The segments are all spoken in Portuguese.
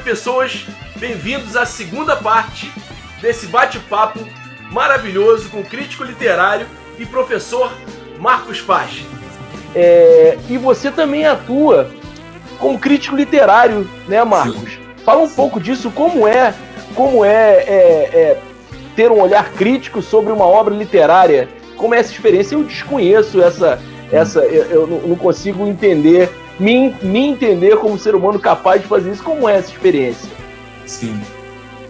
pessoas, bem-vindos à segunda parte desse bate-papo maravilhoso com o crítico literário e professor Marcos Paz. E você também atua como crítico literário, né, Marcos? Sim. Fala um pouco disso, como é ter um olhar crítico sobre uma obra literária, como é essa experiência? Eu desconheço eu não consigo entender, me entender como ser humano capaz de fazer isso. Como é essa experiência? Sim.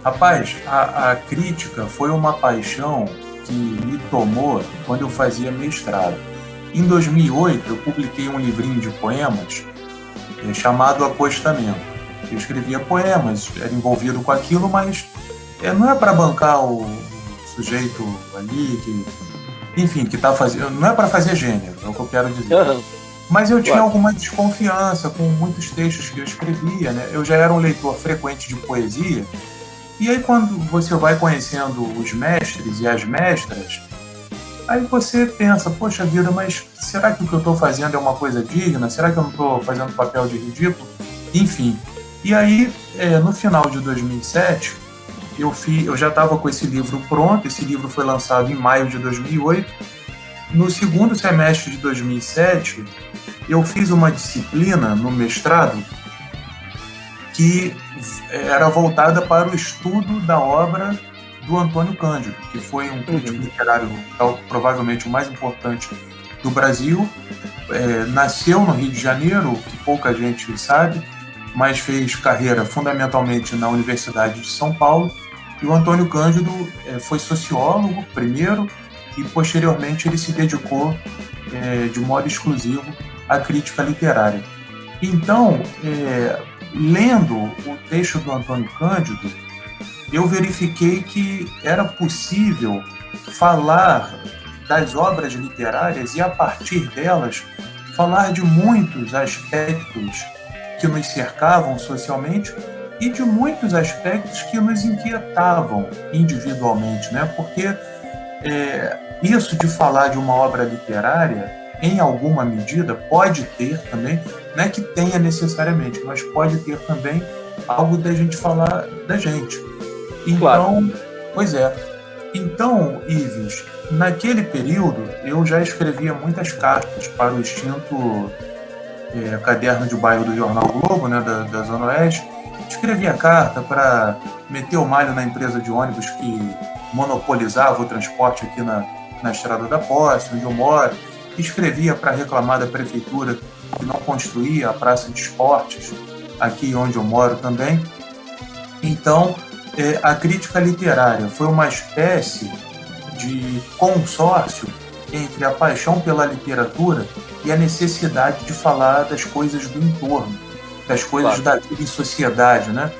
Rapaz, a crítica foi uma paixão que me tomou quando eu fazia mestrado. Em 2008, eu publiquei um livrinho de poemas chamado Apostamento. Eu escrevia poemas, era envolvido com aquilo, mas não é para bancar o sujeito ali que está fazendo, não é para fazer gênero, é o que eu quero dizer. Uhum. Mas eu tinha alguma desconfiança com muitos textos que eu escrevia, né? Eu já era um leitor frequente de poesia, e aí quando você vai conhecendo os mestres e as mestras, aí você pensa, poxa vida, mas será que o que eu estou fazendo é uma coisa digna? Será que eu não estou fazendo papel de ridículo? Enfim. E aí, no final de 2007, eu já estava com esse livro pronto. Esse livro foi lançado em maio de 2008. No segundo semestre de 2007, eu fiz uma disciplina no mestrado que era voltada para o estudo da obra do Antônio Cândido, que foi um crítico literário provavelmente o mais importante do Brasil. Nasceu no Rio de Janeiro, que pouca gente sabe, mas fez carreira fundamentalmente na Universidade de São Paulo. E o Antônio Cândido foi sociólogo primeiro e posteriormente ele se dedicou de modo exclusivo à crítica literária. Então, lendo o texto do Antônio Cândido, eu verifiquei que era possível falar das obras literárias e, a partir delas, falar de muitos aspectos que nos cercavam socialmente e de muitos aspectos que nos inquietavam individualmente, né? Porque isso de falar de uma obra literária, em alguma medida, pode ter também, não é que tenha necessariamente, mas pode ter também algo da gente falar da gente. Então, claro. Pois é. Então, Ives, naquele período, eu já escrevia muitas cartas para o extinto Caderno de Bairro do Jornal Globo, né, da Zona Oeste. Escrevia carta para meter o malho na empresa de ônibus que monopolizava o transporte aqui na Estrada da Posse, onde eu moro. Escrevia para reclamar da prefeitura que não construía a praça de esportes aqui onde eu moro também. Então, a crítica literária foi uma espécie de consórcio entre a paixão pela literatura e a necessidade de falar das coisas do entorno, das coisas da vida em sociedade, né?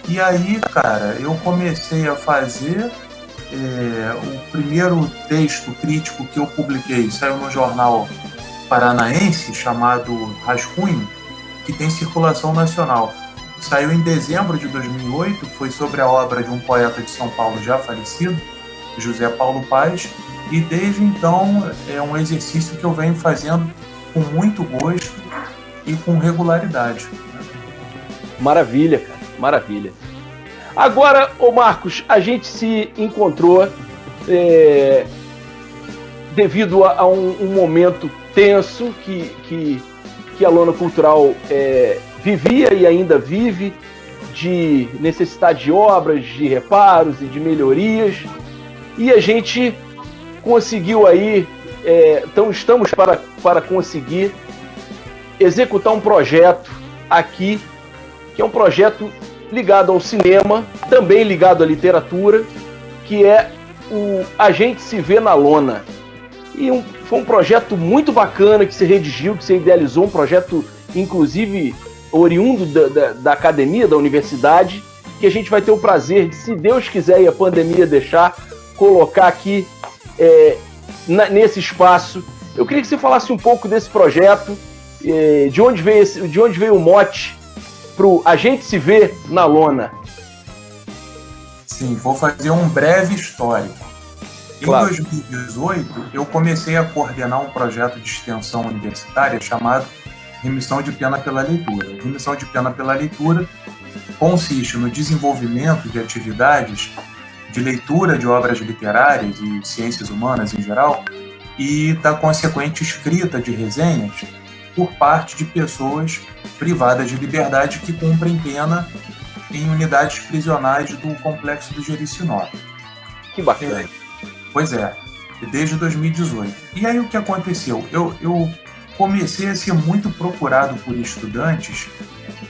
E aí, cara, eu comecei a fazer o primeiro texto crítico que eu publiquei, saiu no jornal paranaense chamado Rascunho, que tem circulação nacional. Saiu em dezembro de 2008, foi sobre a obra de um poeta de São Paulo já falecido, José Paulo Paz, e desde então é um exercício que eu venho fazendo com muito gosto e com regularidade. Maravilha, cara, maravilha. Agora, ô Marcos, a gente se encontrou devido a um momento tenso que a Lona Cultural vivia e ainda vive, de necessidade de obras, de reparos e de melhorias, e a gente conseguiu aí, então estamos para conseguir executar um projeto aqui, que é um projeto ligado ao cinema, também ligado à literatura, que é o A Gente Se Vê na Lona. E foi um projeto muito bacana que você redigiu, que você idealizou, um projeto, inclusive, oriundo da academia, da universidade, que a gente vai ter o prazer de, se Deus quiser e a pandemia deixar, colocar aqui nesse espaço. Eu queria que você falasse um pouco desse projeto, de onde veio o mote para o A Gente Se Vê na Lona. Sim, vou fazer um breve histórico. Claro. Em 2018, eu comecei a coordenar um projeto de extensão universitária chamado Remissão de Pena pela Leitura. Remissão de Pena pela Leitura consiste no desenvolvimento de atividades de leitura de obras literárias e ciências humanas em geral e da consequente escrita de resenhas por parte de pessoas privadas de liberdade que cumprem pena em unidades prisionais do Complexo do Jericinó. Que bacana. Pois é, desde 2018. E aí o que aconteceu? Eu comecei a ser muito procurado por estudantes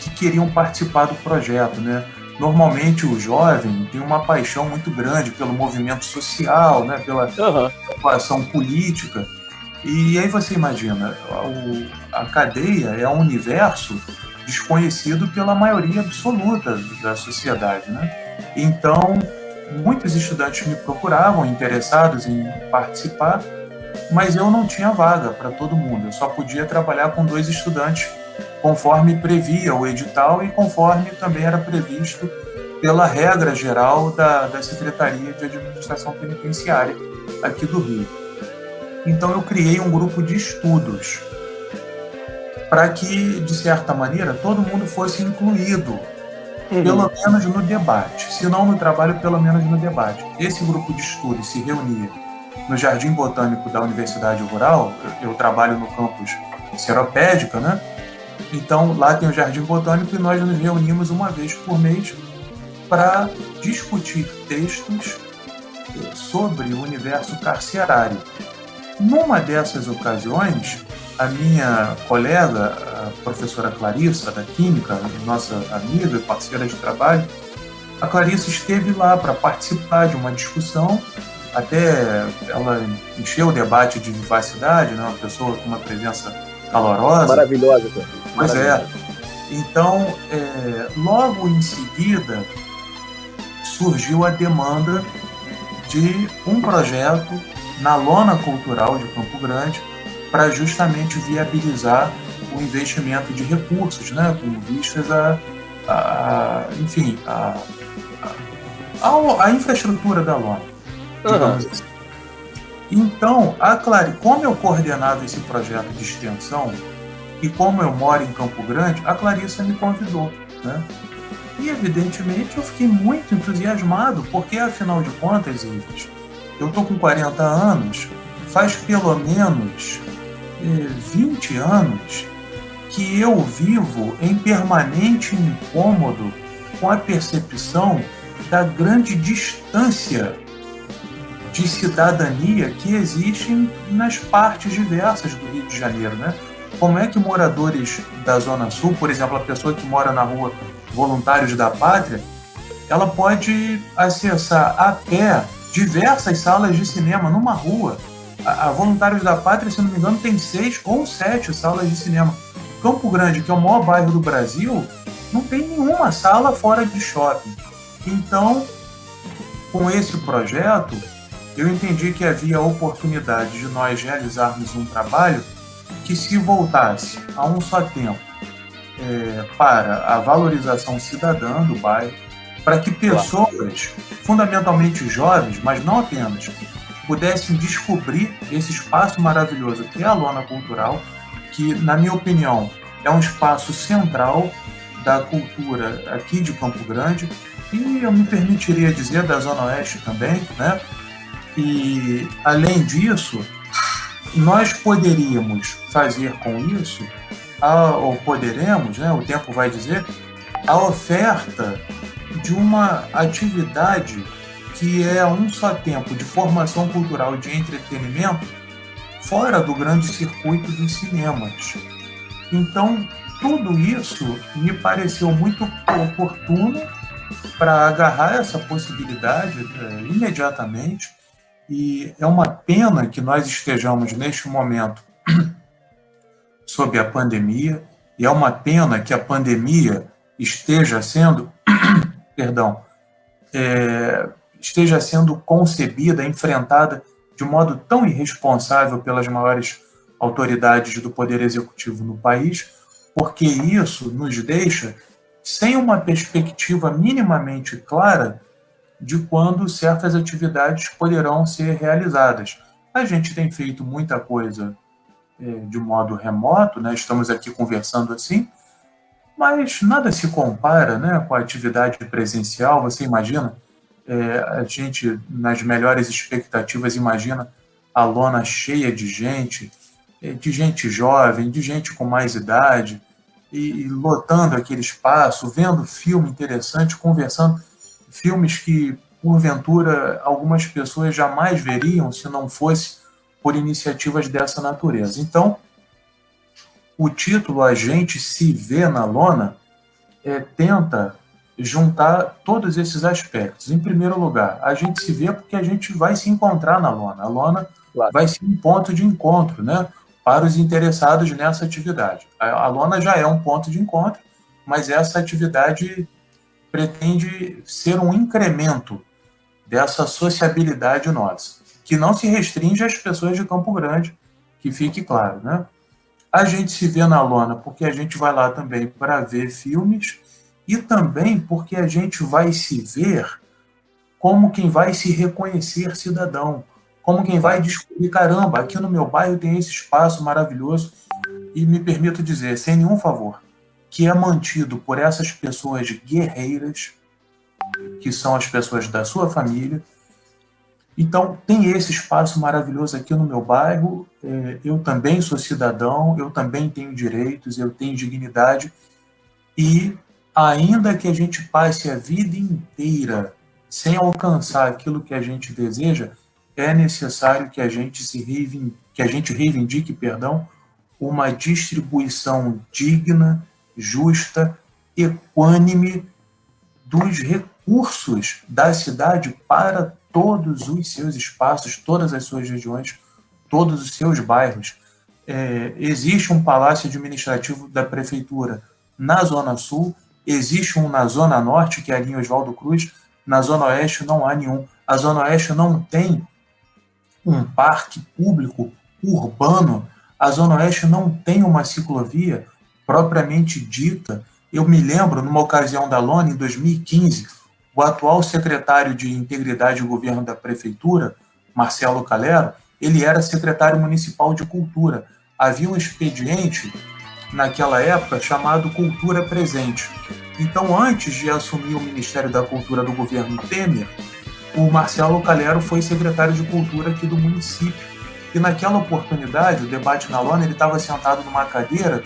que queriam participar do projeto, né? Normalmente o jovem tem uma paixão muito grande pelo movimento social, né? Pela ação política. E aí você imagina, a cadeia é um universo desconhecido pela maioria absoluta da sociedade, né? Então, muitos estudantes me procuravam, interessados em participar, mas eu não tinha vaga para todo mundo. Eu só podia trabalhar com 2 estudantes, conforme previa o edital e conforme também era previsto pela regra geral da Secretaria de Administração Penitenciária aqui do Rio. Então eu criei um grupo de estudos para que, de certa maneira, todo mundo fosse incluído, pelo menos no debate. Se não no trabalho, pelo menos no debate. Esse grupo de estudos se reunia no Jardim Botânico da Universidade Rural. Eu trabalho no campus Seropédica, né? Então, lá tem o Jardim Botânico e nós nos reunimos uma vez por mês para discutir textos sobre o universo carcerário. Numa dessas ocasiões, a minha colega, a professora Clarissa, da Química, nossa amiga e parceira de trabalho, a Clarissa esteve lá para participar de uma discussão, até ela encheu o debate de vivacidade, né? Uma pessoa com uma presença calorosa. Maravilhosa. Pois é. Então, logo em seguida, surgiu a demanda de um projeto na Lona Cultural de Campo Grande para justamente viabilizar o investimento de recursos, né, com vistas a infraestrutura da Lona, digamos assim. Então, como eu coordenava esse projeto de extensão e como eu moro em Campo Grande, a Clarissa me convidou, né? E, evidentemente, eu fiquei muito entusiasmado, porque, afinal de contas, Ives, eu estou com 40 anos, faz pelo menos 20 anos que eu vivo em permanente incômodo com a percepção da grande distância de cidadania que existe nas partes diversas do Rio de Janeiro, né? Como é que moradores da Zona Sul, por exemplo, a pessoa que mora na rua Voluntários da Pátria, ela pode acessar a pé diversas salas de cinema numa rua. A Voluntários da Pátria, se não me engano, tem 6 ou 7 salas de cinema. Campo Grande, que é o maior bairro do Brasil, não tem nenhuma sala fora de shopping. Então, com esse projeto, eu entendi que havia a oportunidade de nós realizarmos um trabalho que se voltasse a um só tempo para a valorização cidadã do bairro, para que pessoas, fundamentalmente jovens, mas não apenas, pudessem descobrir esse espaço maravilhoso que é a Lona Cultural, que, na minha opinião, é um espaço central da cultura aqui de Campo Grande e, eu me permitiria dizer, da Zona Oeste também, né? E, além disso, nós poderíamos fazer com isso, ou poderemos, né, o tempo vai dizer, a oferta de uma atividade que é um só tempo de formação cultural e de entretenimento fora do grande circuito dos cinemas. Então, tudo isso me pareceu muito oportuno para agarrar essa possibilidade imediatamente. E é uma pena que nós estejamos neste momento sob a pandemia, e é uma pena que a pandemia esteja sendo, esteja sendo concebida, enfrentada de modo tão irresponsável pelas maiores autoridades do Poder Executivo no país, porque isso nos deixa sem uma perspectiva minimamente clara de quando certas atividades poderão ser realizadas. A gente tem feito muita coisa de modo remoto, né? Estamos aqui conversando assim, mas nada se compara, né, com a atividade presencial. Você imagina, a gente, nas melhores expectativas, imagina a lona cheia de gente jovem, de gente com mais idade, e lotando aquele espaço, vendo filme interessante, conversando, filmes que, porventura, algumas pessoas jamais veriam se não fosse por iniciativas dessa natureza. Então, o título A Gente Se Vê na Lona tenta juntar todos esses aspectos. Em primeiro lugar, a gente se vê porque a gente vai se encontrar na lona. A lona vai ser um ponto de encontro, né, para os interessados nessa atividade. A lona já é um ponto de encontro, mas essa atividade pretende ser um incremento dessa sociabilidade nossa, que não se restringe às pessoas de Campo Grande, que fique claro, né? A gente se vê na lona porque a gente vai lá também para ver filmes e também porque a gente vai se ver como quem vai se reconhecer cidadão, como quem vai descobrir, caramba, aqui no meu bairro tem esse espaço maravilhoso e me permito dizer, sem nenhum favor, que é mantido por essas pessoas guerreiras, que são as pessoas da sua família. Então, tem esse espaço maravilhoso aqui no meu bairro, eu também sou cidadão, eu também tenho direitos, eu tenho dignidade, e ainda que a gente passe a vida inteira sem alcançar aquilo que a gente deseja, é necessário que a gente reivindique, uma distribuição digna, justa, equânime dos recursos da cidade para todos os seus espaços, todas as suas regiões, todos os seus bairros. Existe um palácio administrativo da prefeitura na Zona Sul, existe um na Zona Norte, que é ali em Oswaldo Cruz, na Zona Oeste não há nenhum. A Zona Oeste não tem um parque público urbano, a Zona Oeste não tem uma ciclovia propriamente dita. Eu me lembro, numa ocasião da lona, em 2015, o atual secretário de Integridade e Governo da Prefeitura, Marcelo Calero, ele era secretário municipal de Cultura. Havia um expediente, naquela época, chamado Cultura Presente. Então, antes de assumir o Ministério da Cultura do governo Temer, o Marcelo Calero foi secretário de Cultura aqui do município. E naquela oportunidade, o debate na lona, ele estava sentado numa cadeira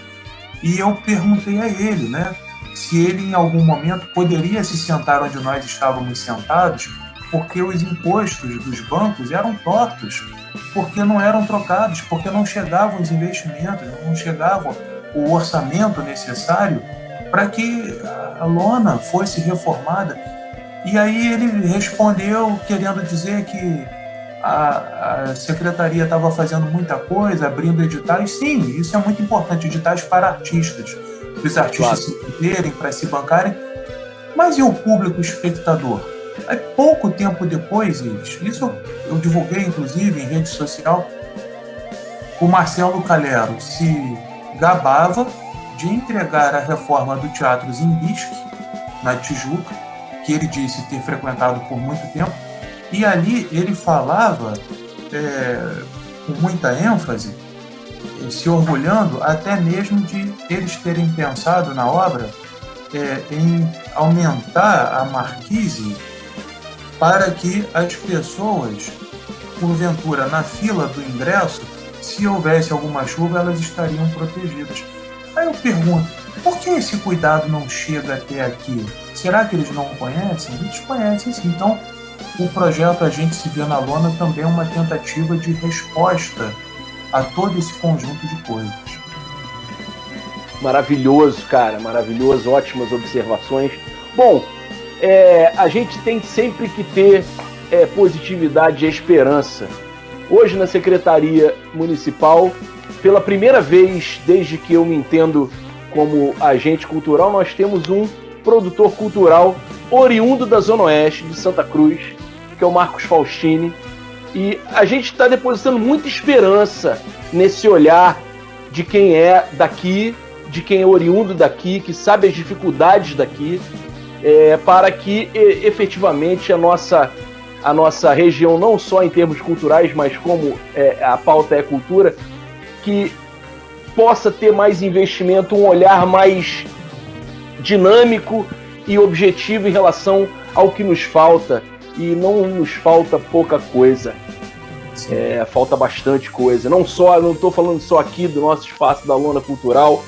e eu perguntei a ele, né, se ele em algum momento poderia se sentar onde nós estávamos sentados, porque os impostos dos bancos eram tortos, porque não eram trocados, porque não chegavam os investimentos, não chegava o orçamento necessário para que a lona fosse reformada. E aí ele respondeu querendo dizer que a secretaria estava fazendo muita coisa, abrindo editais. Sim, isso é muito importante, editais para artistas, para os artistas se venderem, para se bancarem. Mas e o público espectador? Aí, pouco tempo depois, isso eu divulguei inclusive em rede social, o Marcelo Calero se gabava de entregar a reforma do Teatro Zimbisque, na Tijuca, que ele disse ter frequentado por muito tempo, e ali ele falava com muita ênfase, se orgulhando até mesmo de eles terem pensado na obra em aumentar a marquise para que as pessoas, porventura, na fila do ingresso, se houvesse alguma chuva, elas estariam protegidas. Aí eu pergunto, por que esse cuidado não chega até aqui? Será que eles não conhecem? Eles conhecem sim. Então, o projeto A Gente Se Vê na Lona também é uma tentativa de resposta a todo esse conjunto de coisas. Maravilhoso, cara, maravilhoso, ótimas observações. Bom, a gente tem sempre que ter positividade e esperança. Hoje na Secretaria Municipal, pela primeira vez desde que eu me entendo como agente cultural, nós temos um produtor cultural oriundo da Zona Oeste de Santa Cruz, que é o Marcos Faustini, e a gente está depositando muita esperança nesse olhar de quem é daqui, de quem é oriundo daqui, que sabe as dificuldades daqui, para que efetivamente a nossa região, não só em termos culturais, mas como a pauta é cultura, que possa ter mais investimento, um olhar mais dinâmico e objetivo em relação ao que nos falta. E não nos falta pouca coisa. Falta bastante coisa. Não estou falando só aqui do nosso espaço da Lona Cultural.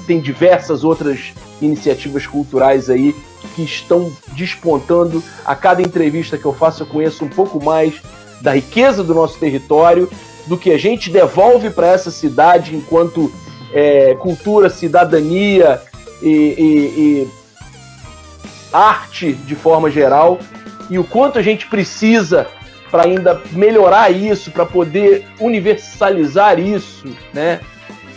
Tem diversas outras iniciativas culturais aí que estão despontando. A cada entrevista que eu faço, eu conheço um pouco mais da riqueza do nosso território, do que a gente devolve para essa cidade enquanto cultura, cidadania e arte de forma geral, e o quanto a gente precisa para ainda melhorar isso, para poder universalizar isso, né?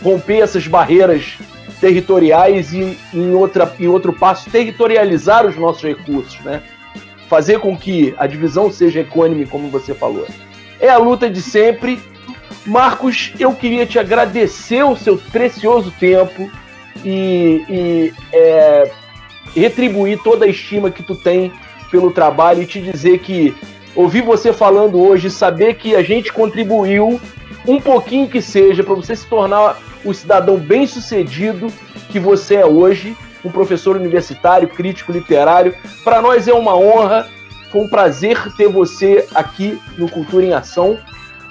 Romper essas barreiras territoriais e, em outro passo, territorializar os nossos recursos, né? Fazer com que a divisão seja equânime, como você falou. É a luta de sempre. Marcos, eu queria te agradecer o seu precioso tempo e retribuir toda a estima que tu tem pelo trabalho e te dizer que ouvir você falando hoje, saber que a gente contribuiu um pouquinho que seja para você se tornar o cidadão bem-sucedido que você é hoje, um professor universitário, crítico literário. Para nós é uma honra, foi um prazer ter você aqui no Cultura em Ação,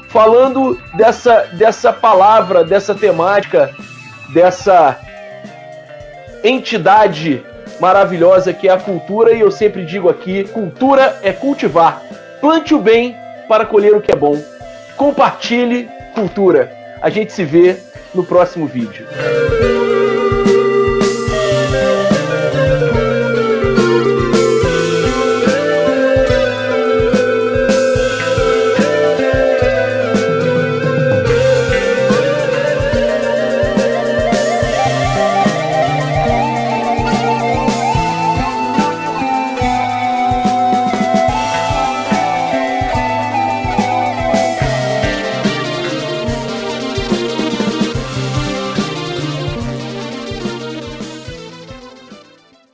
falando dessa palavra, dessa temática, dessa entidade maravilhosa que é a cultura. E eu sempre digo aqui, cultura é cultivar. Plante o bem para colher o que é bom. Compartilhe cultura. A gente se vê no próximo vídeo.